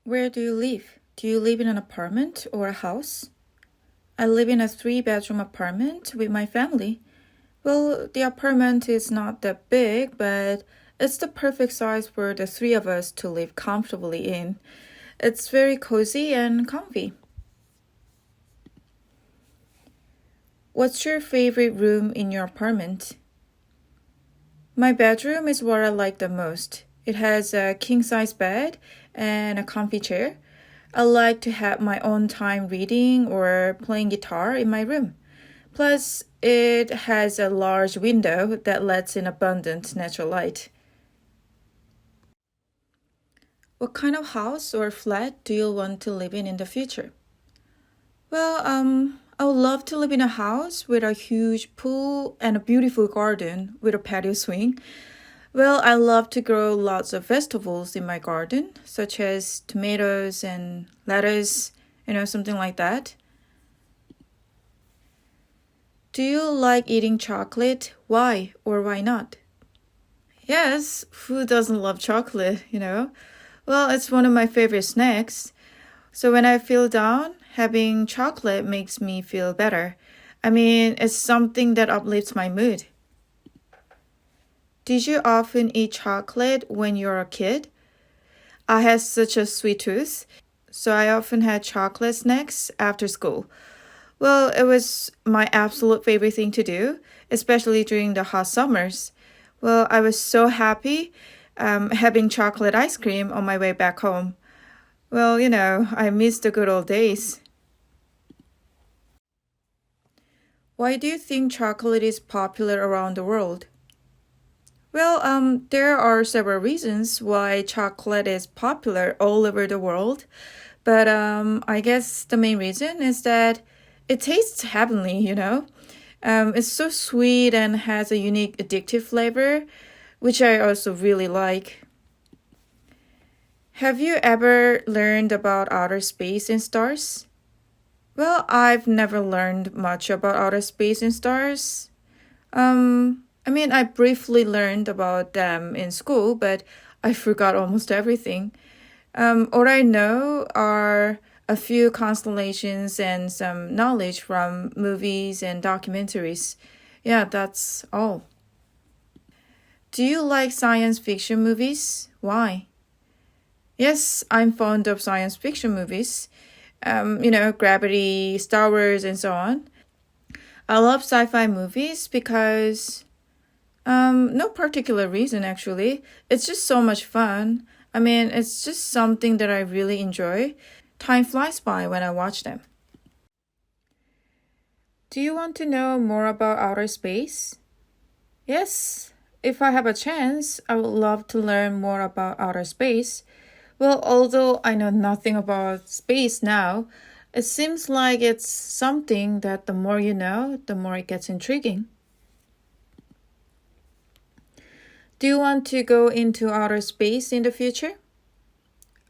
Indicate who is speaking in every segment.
Speaker 1: Where do you live? Do you live in an apartment or a house? I live in a 3-bedroom apartment with my family. Well, the apartment is not that big, but it's the perfect size for the three of us to live comfortably in. It's very cozy and comfy. What's your favorite room in your apartment? My bedroom is what I like the most. It has a king-size bed and a comfy chair. I like to have my own time reading or playing guitar in my room. Plus, it has a large window that lets in abundant natural light. What kind of house or flat do you want to live in the future? Well, I would love to live in a house with a huge pool and a beautiful garden with a patio swing. Well, I love to grow lots of vegetables in my garden, such as tomatoes and lettuce, something like that. Do you like eating chocolate? Why or why not? Yes, who doesn't love chocolate? Well, it's one of my favorite snacks. So when I feel down, having chocolate makes me feel better. I mean, it's something that uplifts my mood. Did you often eat chocolate when you were a kid? I had such a sweet tooth, so I often had chocolate snacks after school. Well, it was my absolute favorite thing to do, especially during the hot summers. Well, I was so happy having chocolate ice cream on my way back home. Well, I miss the good old days. Why do you think chocolate is popular around the world? Well, there are several reasons why chocolate is popular all over the world, but I guess the main reason is that it tastes heavenly. It's so sweet and has a unique addictive flavor, which I also really like. Have you ever learned about outer space and stars? Well, I've never learned much about outer space and stars. I briefly learned about them in school, but I forgot almost everything. All I know are a few constellations and some knowledge from movies and documentaries. Yeah, that's all. Do you like science fiction movies? Why? Yes, I'm fond of science fiction movies. Gravity, Star Wars, and so on. I love sci-fi movies because no particular reason actually. It's just so much fun. It's just something that I really enjoy. Time flies by when I watch them. Do you want to know more about outer space? Yes, if I have a chance, I would love to learn more about outer space. Well, although I know nothing about space now, it seems like it's something that the more you know, the more it gets intriguing. Do you want to go into outer space in the future?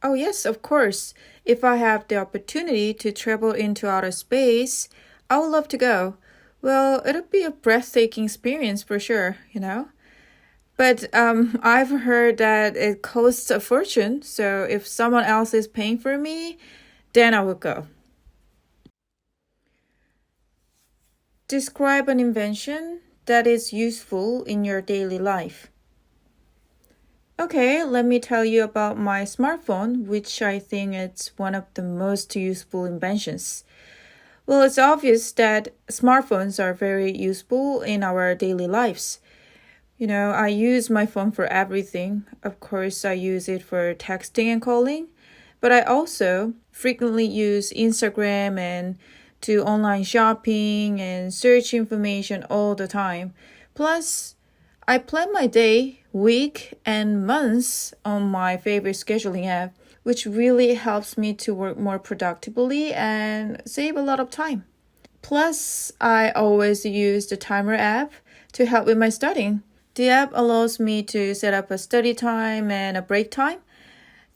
Speaker 1: Oh, yes, of course. If I have the opportunity to travel into outer space, I would love to go. Well, it'll be a breathtaking experience for sure. But I've heard that it costs a fortune, so if someone else is paying for me, then I would go. Describe an invention that is useful in your daily life. Okay, let me tell you about my smartphone, which I think it's one of the most useful inventions. Well, it's obvious that smartphones are very useful in our daily lives. I use my phone for everything. Of course, I use it for texting and calling, but I also frequently use Instagram and do online shopping and search information all the time. Plus, I plan my day, week, and months on my favorite scheduling app, which really helps me to work more productively and save a lot of time. Plus, I always use the timer app to help with my studying. The app allows me to set up a study time and a break time.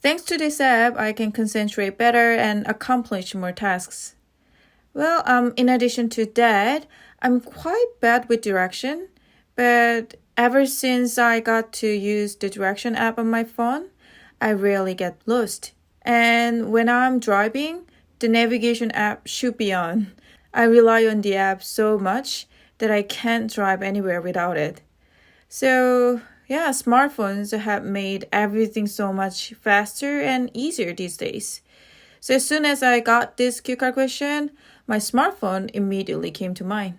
Speaker 1: Thanks to this app, I can concentrate better and accomplish more tasks. Well, in addition to that, I'm quite bad with direction, but ever since I got to use the direction app on my phone, I rarely get lost. And when I'm driving, the navigation app should be on. I rely on the app so much that I can't drive anywhere without it. So, yeah, smartphones have made everything so much faster and easier these days. So as soon as I got this cue card question, my smartphone immediately came to mind.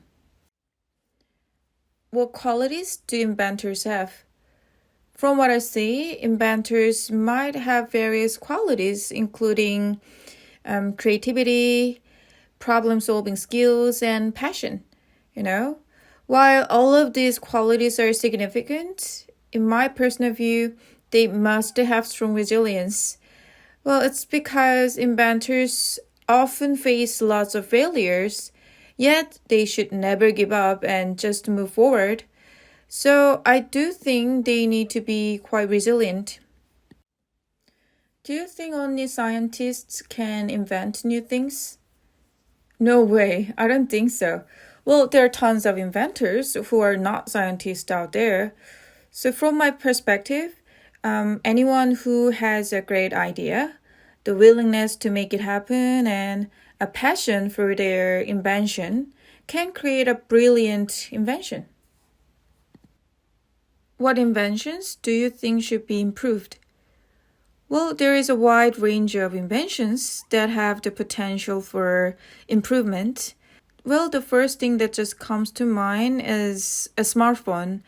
Speaker 1: What qualities do inventors have? From what I see, inventors might have various qualities, including creativity, problem-solving skills, and passion. While all of these qualities are significant, in my personal view, they must have strong resilience. Well, it's because inventors often face lots of failures, yet they should never give up and just move forward. So I do think they need to be quite resilient. Do you think only scientists can invent new things? No way, I don't think so. Well, there are tons of inventors who are not scientists out there. So from my perspective, anyone who has a great idea, the willingness to make it happen, and a passion for their invention can create a brilliant invention. What inventions do you think should be improved? Well, there is a wide range of inventions that have the potential for improvement. Well, the first thing that just comes to mind is a smartphone.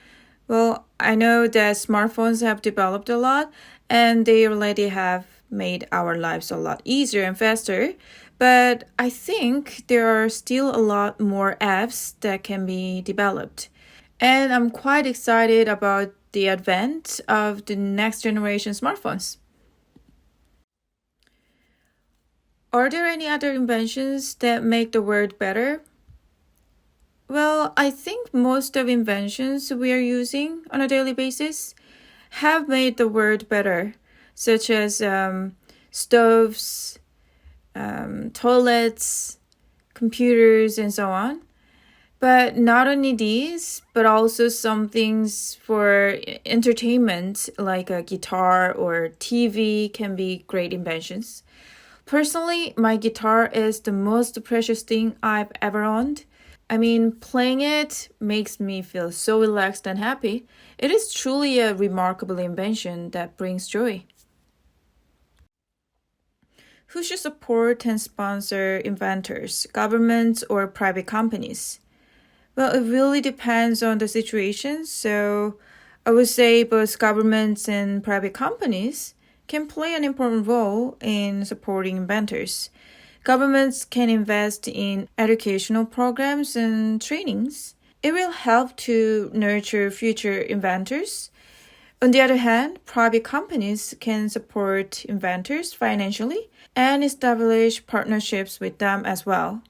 Speaker 1: Well, I know that smartphones have developed a lot and they already have made our lives a lot easier and faster, but I think there are still a lot more apps that can be developed. And I'm quite excited about the advent of the next generation smartphones. Are there any other inventions that make the world better? Well, I think most of inventions we are using on a daily basis have made the world better, such as stoves, toilets, computers, and so on. But not only these, but also some things for entertainment, like a guitar or TV, can be great inventions. Personally, my guitar is the most precious thing I've ever owned. I mean, playing it makes me feel so relaxed and happy. It is truly a remarkable invention that brings joy. Who should support and sponsor inventors, governments or private companies? Well, it really depends on the situation. So I would say both governments and private companies can play an important role in supporting inventors. Governments can invest in educational programs and trainings. It will help to nurture future inventors. On the other hand, private companies can support inventors financially and establish partnerships with them as well.